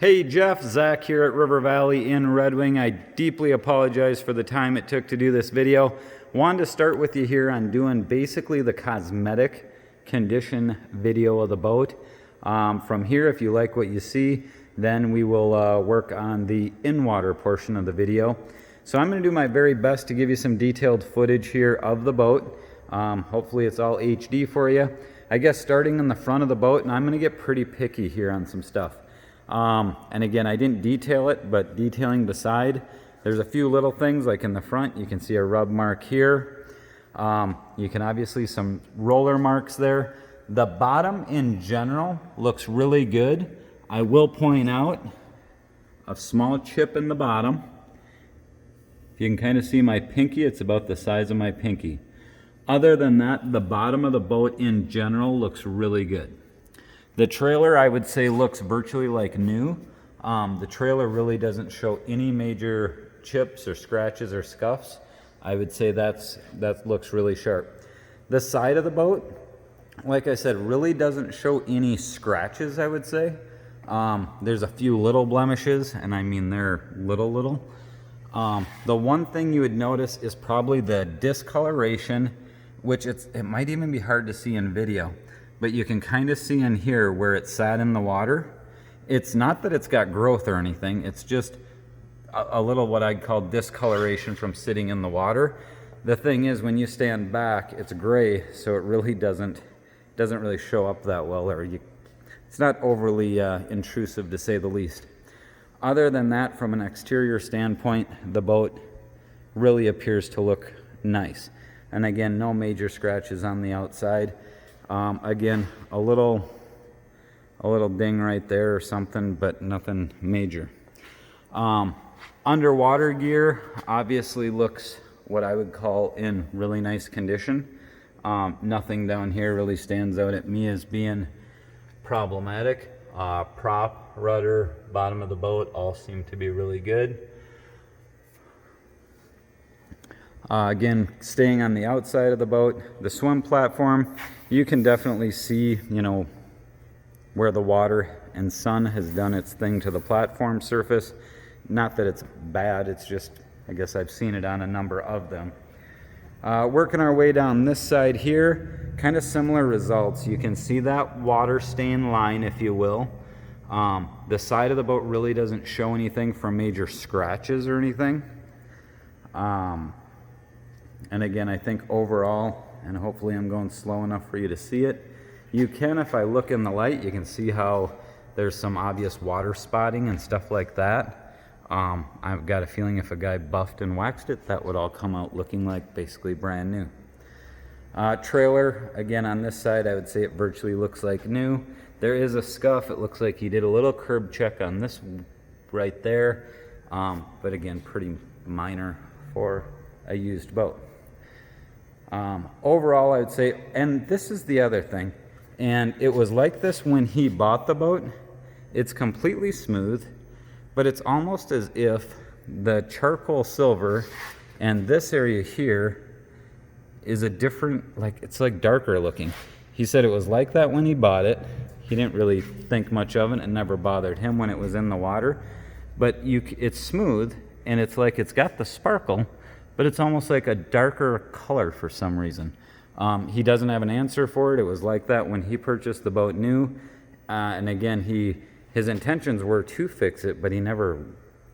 Hey Jeff, Zach here at River Valley in Red Wing. I deeply apologize for the time it took to do this video. Wanted to start with you here on doing basically the cosmetic condition video of the boat. From here, if you like what you see, then we will work on the in-water portion of the video. So I'm going to do my very best to give you some detailed footage here of the boat. Hopefully it's all HD for you. I guess starting in the front of the boat, and I'm going to get pretty picky here on some stuff. And again, I didn't detail it, but detailing the side, there's a few little things like in the front. You can see a rub mark here. You can obviously some roller marks there. The bottom in general looks really good. I will point out a small chip in the bottom. If you can kind of see my pinky, it's about the size of my pinky. Other than that, the bottom of the boat in general looks really good. The trailer, I would say, looks virtually like new. The trailer really doesn't show any major chips or scratches or scuffs. I would say that looks really sharp. The side of the boat, like I said, really doesn't show any scratches, I would say. There's a few little blemishes, and I mean they're little. The one thing you would notice is probably the discoloration, which it might even be hard to see in video. But you can kind of see in here where it sat in the water. It's not that it's got growth or anything, it's just a little what I'd call discoloration from sitting in the water. The thing is, when you stand back, it's gray, so it really doesn't really show up that well, or it's not overly intrusive to say the least. Other than that, from an exterior standpoint, the boat really appears to look nice. And again, no major scratches on the outside. Again, a little ding right there or something, but nothing major. Underwater gear obviously looks what I would call in really nice condition. Nothing down here really stands out at me as being problematic. Prop, rudder, bottom of the boat all seem to be really good. Again, staying on the outside of the boat, the swim platform, you can definitely see, where the water and sun has done its thing to the platform surface. Not that it's bad, it's just, I guess I've seen it on a number of them. Working our way down this side here, kind of similar results. You can see that water stain line, if you will. The side of the boat really doesn't show anything from major scratches or anything. And again, I think overall, and hopefully I'm going slow enough for you to see it, you can, if I look in the light, you can see how there's some obvious water spotting and stuff like that. I've got a feeling if a guy buffed and waxed it, that would all come out looking like basically brand new. Trailer, again on this side, I would say it virtually looks like new. There is a scuff. It looks like he did a little curb check on this right there, but again, pretty minor for a used boat. Overall, I would say, and this is the other thing, and it was like this when he bought the boat. It's completely smooth, but it's almost as if the charcoal silver and this area here is a different, it's like darker looking. He said it was like that when he bought it. He didn't really think much of it and never bothered him when it was in the water. But it's smooth, and it's like it's got the sparkle, but it's almost like a darker color for some reason. He doesn't have an answer for it. It was like that when he purchased the boat new. And again, his intentions were to fix it, but he never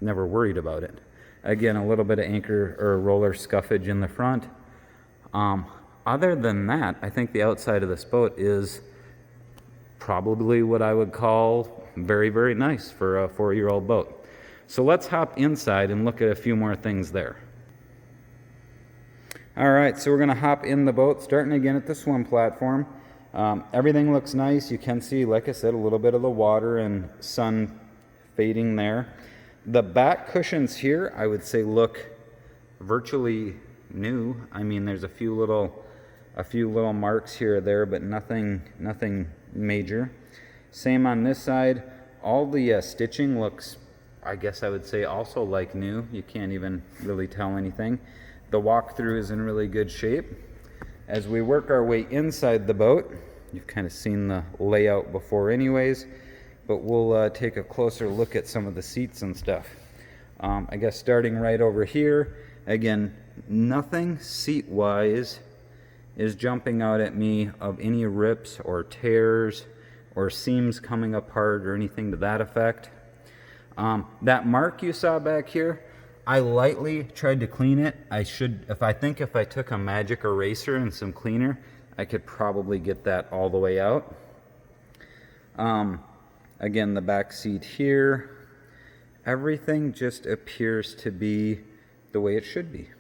worried about it. Again, a little bit of anchor or roller scuffage in the front. Other than that, I think the outside of this boat is probably what I would call very, very nice for a 4-year-old boat. So let's hop inside and look at a few more things there. All right, so we're going to hop in the boat, starting again at the swim platform. Everything looks nice. You can see, like I said, a little bit of the water and sun fading there. The back cushions here, I would say, look virtually new. I mean, there's a few little marks here or there, but nothing major. Same on this side. All the stitching looks, I guess I would say, also like new. You can't even really tell anything. The walkthrough is in really good shape. As we work our way inside the boat, you've kind of seen the layout before anyways, but we'll take a closer look at some of the seats and stuff. I guess starting right over here, again, nothing seat-wise is jumping out at me of any rips or tears or seams coming apart or anything to that effect. That mark you saw back here, I lightly tried to clean it. If I took a magic eraser and some cleaner, I could probably get that all the way out. Again, the back seat here, everything just appears to be the way it should be.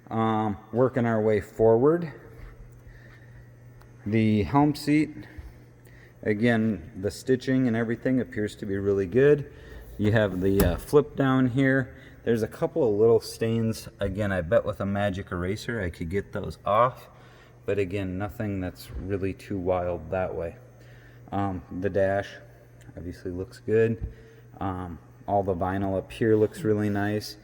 Working our way forward, the helm seat, again, the stitching and everything appears to be really good. You have the flip down here. There's a couple of little stains. Again, I bet with a magic eraser I could get those off, but again, nothing that's really too wild that way. The dash obviously looks good. All the vinyl up here looks really nice.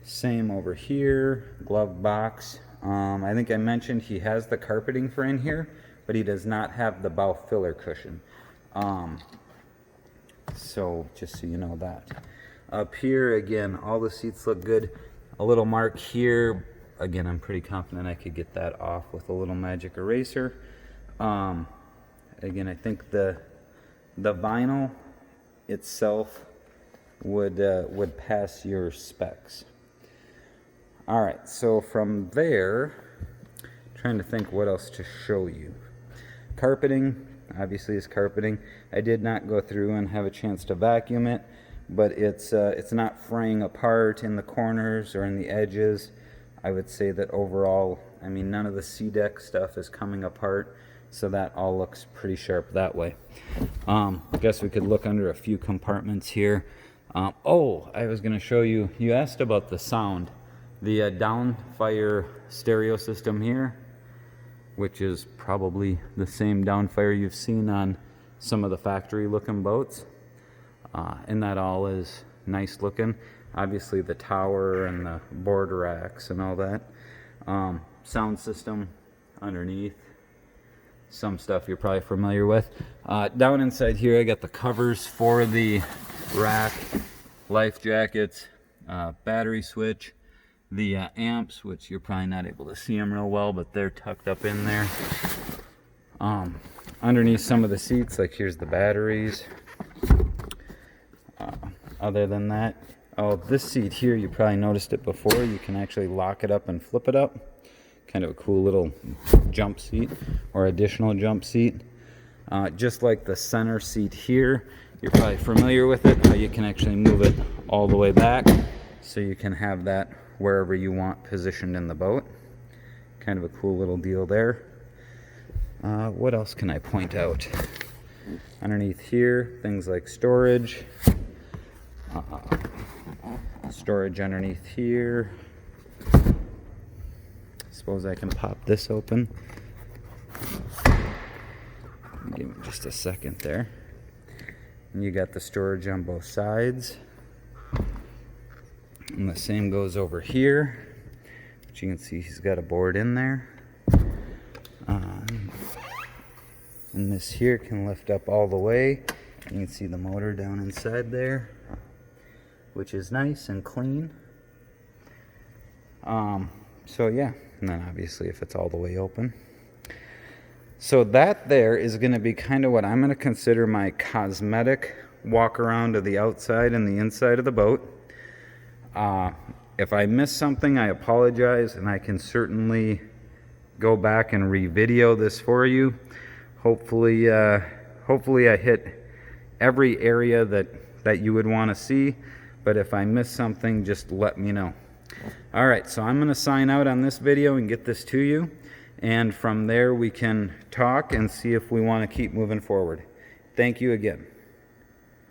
Same over here, glove box. I think I mentioned he has the carpeting for in here, but he does not have the bow filler cushion. So just so you know that. Up here, again, all the seats look good. A little mark here. Again, I'm pretty confident I could get that off with a little magic eraser. Again, I think the vinyl itself would pass your specs. All right, so from there, trying to think what else to show you. Carpeting, obviously, is carpeting. I did not go through and have a chance to vacuum it, but it's not fraying apart in the corners or in the edges. I would say that overall, I mean, none of the C-deck stuff is coming apart, so that all looks pretty sharp that way. I guess we could look under a few compartments here. Oh, I was going to show you, you asked about the sound. The downfire stereo system here, which is probably the same downfire you've seen on some of the factory looking boats, and that all is nice looking. Obviously the tower and the board racks and all that. Sound system underneath, some stuff you're probably familiar with. Down inside here I got the covers for the rack, life jackets, battery switch, the amps, which you're probably not able to see them real well, but they're tucked up in there. Underneath some of the seats, like here's the batteries. Other than that, oh, this seat here, you probably noticed it before. You can actually lock it up and flip it up. Kind of a cool little jump seat or additional jump seat. Just like the center seat here, you're probably familiar with it, how you can actually move it all the way back, so you can have that wherever you want positioned in the boat. Kind of a cool little deal there. What else can I point out? Underneath here, things like storage. Storage underneath here. Suppose I can pop this open. Give me just a second there. And you got the storage on both sides. And the same goes over here, which you can see he's got a board in there. And this here can lift up all the way. You can see the motor down inside there, which is nice and clean. So yeah, and then obviously if it's all the way open. So that there is going to be kind of what I'm going to consider my cosmetic walk around of the outside and the inside of the boat. If I miss something, I apologize, and I can certainly go back and re-video this for you. Hopefully I hit every area that you would want to see, but if I miss something, just let me know. All right, so I'm going to sign out on this video and get this to you, and from there we can talk and see if we want to keep moving forward. Thank you again.